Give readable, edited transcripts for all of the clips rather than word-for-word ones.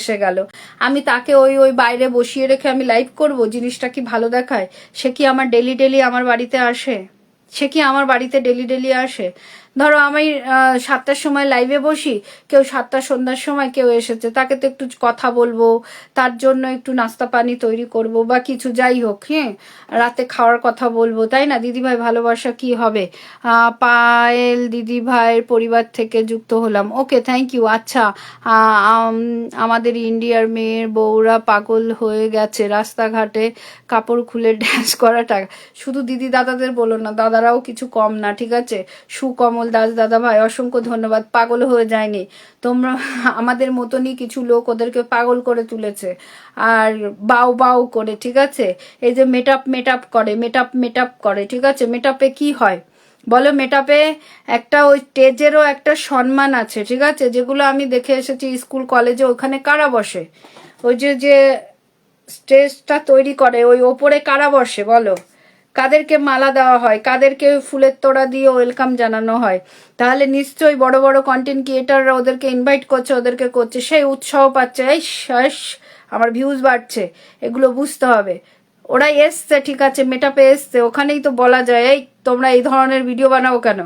এসে গেল, আমি তাকে ওই ওই বাইরে বসিয়ে রেখে আমি লাইভ করব? জিনিসটা কি ভালো দেখায়? সে কি আমার ডেলি ডেলি আমার বাড়িতে আসে? সে কি আমার বাড়িতে ডেলি ডেলি আসে? ধরো আমি 7টার সময় লাইভে বসি, কেউ 7টা সন্ধ্যার সময় কেউ এসেছে, তাকে তো একটু কথা বলবো, তার জন্য একটু নাস্তা পানি তৈরি করব বা কিছু যাই হোক, হ্যাঁ, রাতে খাওয়ার কথা বলবো, তাই না? দিদিভাই ভালোবাসা কি হবে? পায়েল দিদিভাইয়ের পরিবার থেকে যুক্ত হলাম, ওকে, থ্যাংক ইউ। আচ্ছা, আমাদের ইন্ডিয়ার মেয়ের বউরা পাগল হয়ে গেছে রাস্তাঘাটে কাপড় খুলে ড্যান্স করাটা। শুধু দিদি দাদাদের বলো না, দাদারাও কিছু কম না, ঠিক আছে? সুকমল দাস দাদা ভাই অসংখ্য ধন্যবাদ। পাগল হয়ে যায়নি, তোমরা আমাদের মতনই কিছু লোক ওদেরকে পাগল করে তুলেছে আর বাউ বাউ করে, ঠিক আছে? এই যে মেটআপ করে, ঠিক আছে? মেটআপে কি হয় বলো? মেটআপে একটা ওই স্টেজেরও একটা সম্মান আছে, ঠিক আছে? যেগুলো আমি দেখে এসেছি স্কুল কলেজে, ওখানে কারা বসে? ওই যে যে স্টেজটা তৈরি করে ওই ওপরে কারা বসে বলো? কাদেরকে মালা দেওয়া হয়, কাদেরকে ফুলের তোড়া দিয়ে ওয়েলকাম জানানো হয়? তাহলে নিশ্চয়ই বড় বড় কন্টেন্ট ক্রিয়েটাররা ওদেরকে ইনভাইট করছে, ওদেরকে করছে, সেই উৎসাহ পাচ্ছে, এই শ্বাস আমার ভিউজ বাড়ছে, এগুলো বুঝতে হবে। ওরা এসছে, ঠিক আছে, মেটাপে এসছে, ওখানেই তো বলা যায় এই তোমরা এই ধরনের ভিডিও বানাও কেন?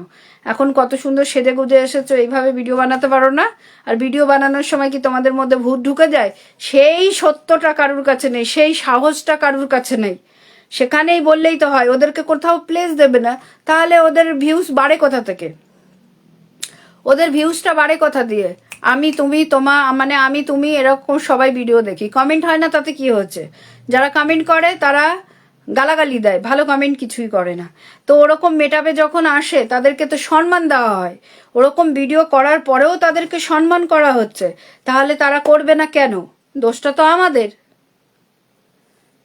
এখন কত সুন্দর সেজে গুজে এসেছো, এইভাবে ভিডিও বানাতে পারো না? আর ভিডিও বানানোর সময় কি তোমাদের মধ্যে ভূত ঢুকে যায়? সেই সত্যটা কারুর কাছে নেই, সেই সাহসটা কারুর কাছে নেই। সেখানেই বললেই তো হয়, ওদেরকে কোথাও প্লেস দেবে না, তাহলে ওদের ভিউজ বাড়ে কোথা থেকে? ওদের ভিউজটা বাড়ে কোথা দিয়ে? আমি তুমি মানে আমি তুমি এরকম সবাই ভিডিও দেখি, কমেন্ট হয় না, তাতে কি হচ্ছে? যারা কমেন্ট করে তারা গালাগালি দেয়, ভালো কমেন্ট কিছুই করে না। তো ওরকম মেটাপে যখন আসে তাদেরকে তো সম্মান দেওয়া হয়, ওরকম ভিডিও করার পরেও তাদেরকে সম্মান করা হচ্ছে, তাহলে তারা করবে না কেন? দোষটা তো আমাদের,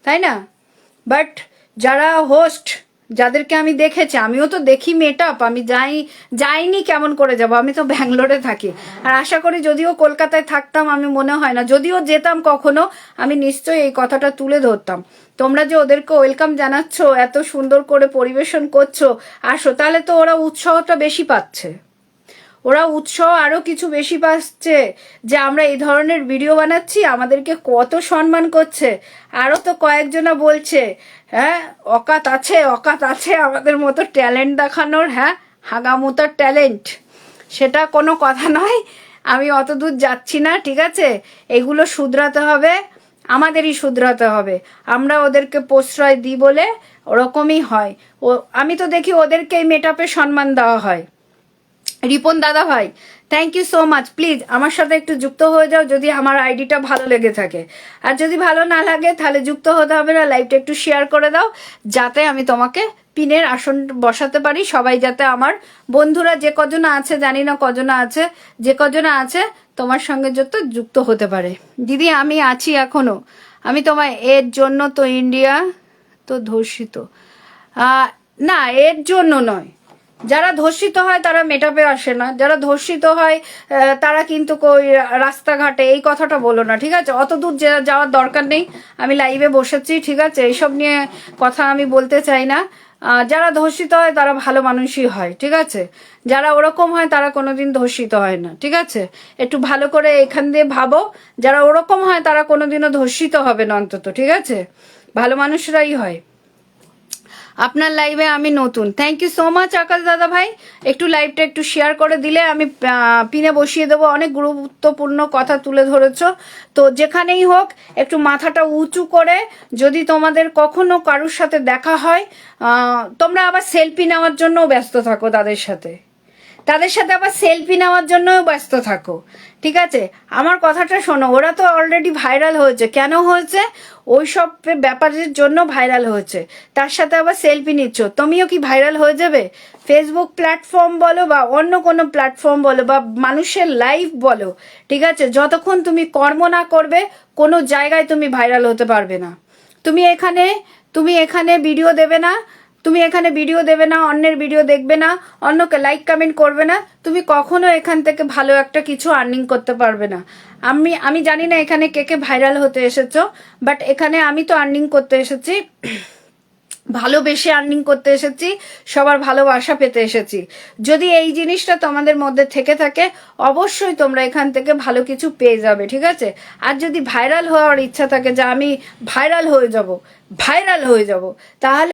তাই না? বাট যারা হোস্ট, যাদেরকে আমি দেখেছি, আমিও তো দেখি মেটআপ, আমি যাইনি কেমন করে যাব? আমি তো ব্যাঙ্গালোরে থাকি, আর আশা করি যদিও কলকাতায় থাকতাম, আমি মনে হয় না, যদিও যেতাম কখনো, আমি নিশ্চয়ই এই কথাটা তুলে ধরতাম। তোমরা যে ওদেরকে ওয়েলকাম জানাচ্ছ, এত সুন্দর করে পরিবেশন করছো, আসো, তাহলে তো ওরা উৎসাহটা বেশি পাচ্ছে, ওরা উৎসাহ আরো কিছু বেশি পাচ্ছে যে আমরা এই ধরনের ভিডিও বানাচ্ছি, আমাদেরকে কত সম্মান করছে। আরো তো কয়েকজনা বলছে, হ্যাঁ, অকাত আছে আমাদের মতো ট্যালেন্ট দেখানোর, হ্যাঁ, হাগামোতার ট্যালেন্ট, সেটা কোনো কথা নয়। আমি অত দূর যাচ্ছি না, ঠিক আছে? এগুলো শুধরাতে হবে, আমাদেরই শুধরাতে হবে। আমরা ওদেরকে প্রশ্রয় দিই বলে ওরকমই হয়। আমি তো দেখি ওদেরকেই মেটআপে সম্মান দেওয়া হয়। রিপন দাদা ভাই, thank you so much. Please আমার সাথে একটু যুক্ত হয়ে যাও যদি আমার আইডিটা ভালো লেগে থাকে, আর যদি ভালো না লাগে তাহলে যুক্ত হতে হবে না। লাইভটা একটু শেয়ার করে দাও যাতে আমি তোমাকে পিনের আসন বসাতে পারি, সবাই যাতে আমার বন্ধুরা যে কজনা আছে, জানি না কজনা আছে, যে কজনা আছে তোমার সঙ্গে যত যুক্ত হতে পারে। দিদি আমি আছি এখনো, আমি তোমায় এর জন্য তো ইন্ডিয়া তো ধর্ষিত, না এর জন্য নয়। যারা ধর্ষিত হয় তারা মেটাপে আসে না, যারা ধর্ষিত হয় তারা কিন্তু কই রাস্তাঘাটে, এই কথাটা বলো না, ঠিক আছে? অত দূর যাওয়ার দরকার নেই, আমি লাইভে বসেছি, ঠিক আছে? এইসব নিয়ে কথা আমি বলতে চাই না। যারা ধর্ষিত হয় তারা ভালো মানুষই হয়, ঠিক আছে? যারা ওরকম হয় তারা কোনোদিন ধর্ষিত হয় না, ঠিক আছে? একটু ভালো করে এখান দিয়ে ভাবো, যারা ওরকম হয় তারা কোনোদিনও ধর্ষিত হবে না অন্তত, ঠিক আছে? ভালো মানুষরাই হয়। আপনার লাইভে আমি নতুন, থ্যাংক ইউ সো মাচ আকাশ দাদা ভাই। একটু লাইভটা একটু শেয়ার করে দিলে আমি পিনে বসিয়ে দেবো, অনেক গুরুত্বপূর্ণ কথা তুলে ধরেছ। তো যেখানেই হোক একটু মাথাটা উঁচু করে, যদি তোমাদের কখনো কারুর সাথে দেখা হয়, তোমরা আবার সেলফি নেওয়ার জন্যও ব্যস্ত থাকো, তাদের সাথে আবার সেলফি নেওয়ার জন্যও ব্যস্ত থাকো, ঠিক আছে? আমার কথাটা শোনো, ওরা তো অলরেডি ভাইরাল হয়েছে, কেন হয়েছে? ওই সব ব্যাপারের জন্য ভাইরাল হয়েছে, তার সাথে আবার সেলফি নিচ্ছ, তুমিও কি ভাইরাল হয়ে যাবে? ফেসবুক প্ল্যাটফর্ম বলো বা অন্য কোনো প্ল্যাটফর্ম বলো বা মানুষের লাইভ বলো, ঠিক আছে, যতক্ষণ তুমি কর্ম না করবে কোনো জায়গায় তুমি ভাইরাল হতে পারবে না। তুমি এখানে ভিডিও দেবে না, অন্যের ভিডিও দেখবে না, অন্যকে লাইক কমেন্ট করবে না, তুমি কখনো এখান থেকে ভালো একটা কিছু আর্নিং করতে পারবে না। আমি জানি না এখানে কে কে ভাইরাল হতে এসেছো, বাট এখানে আমি তো আর্নিং করতে এসেছি। ভালোবেসে আর্নিং করতে এসেছি, সবার ভালোবাসা পেতে এসেছি। যদি এই জিনিসটা তোমাদের মধ্যে থেকে থাকে, অবশ্যই তোমরা এখান থেকে ভালো কিছু পেয়ে যাবে, ঠিক আছে? আর যদি ভাইরাল হওয়ার ইচ্ছা থাকে যে আমি ভাইরাল হয়ে যাব, তাহলে